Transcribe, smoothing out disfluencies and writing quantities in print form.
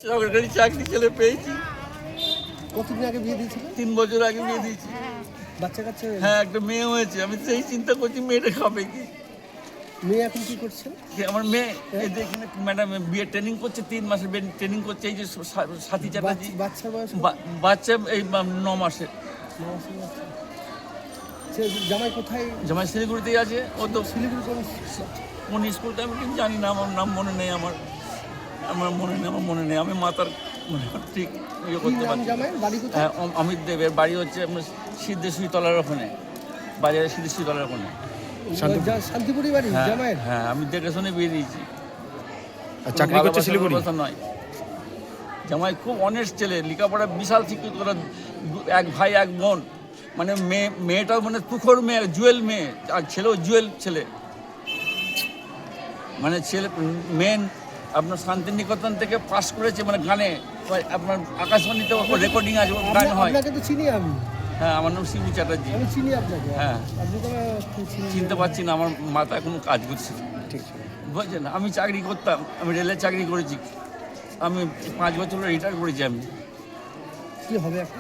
সরকারি চাকরি ছেলে পেয়েছি। কতদিন আগে বিয়ে দিয়েছিল? 3 বছর আগে বিয়ে দিয়েছি। বাচ্চা কাচ্চা? হ্যাঁ, একটা মেয়ে হয়েছে। আমি সেই চিন্তা করছি মেয়েটা খাবে কি। মেয়ে এখন কি করছে? আমার মেয়ে এই যে এখানে ম্যাডাম বিয়ে ট্রেনিং করছে, 3 মাসের ট্রেনিং করছে। এই যে সাথী চ্যাটার্জি বাচ্চার বয়স? বাচ্চা এই 9 মাসের। জামাই কোথায়? জামাই শিলিগুড়িতেই আছে। ও তো শিলিগুড়ি কোন স্কুলটা আমি ঠিক জানি না, আমার নাম মনে নেই। আমার মনে নেই। আমি মাতার ঠিক ইয়ে করতে পারছি। জামাই বাড়ি কোথায়? হ্যাঁ, অমিত দেবের বাড়ি হচ্ছে সিদ্ধেশ্বরী তলার ওখানে, বাজারে সিদ্ধেশ্বরী তলার ওখানে। শান্তিপুরি বাড়ি জামাইয়ের? হ্যাঁ, আমি দেখে শুনে বিয়ে দিয়েছি। চাকরি করছে শিলিগুড়ি? নয়, জামাই খুব অনেস্ট ছেলে, লেখাপড়া বিশাল শিক্ষিত। ওরা এক ভাই এক বোন, মানে মেয়েটাও মানে তুখোর মেয়ে, জুয়েল মেয়ে, আর ছেলেও জুয়েল ছেলে। মানে ছেলে মেন আপনার শান্তিনিকেতন থেকে পাস করেছে, মানে গানে আপনার আকাশবাণীতে রেকর্ডিং আছে, গান হয়। আপনাকে তো চিনি আমি। হ্যাঁ, আমার নাম শিবু চ্যাটার্জি। আমি চিনি আপনাকে। হ্যাঁ, আপনি তো চিনতে পারছি না, আমার মাথা কোনো কাজ করছে না। ঠিক আছে। বুঝছেন, আমি চাকরি করতাম, আমি রেলের চাকরি করেছি। আমি 5 বছর রিটায়ার করেছি। আমি কি হবে এখন?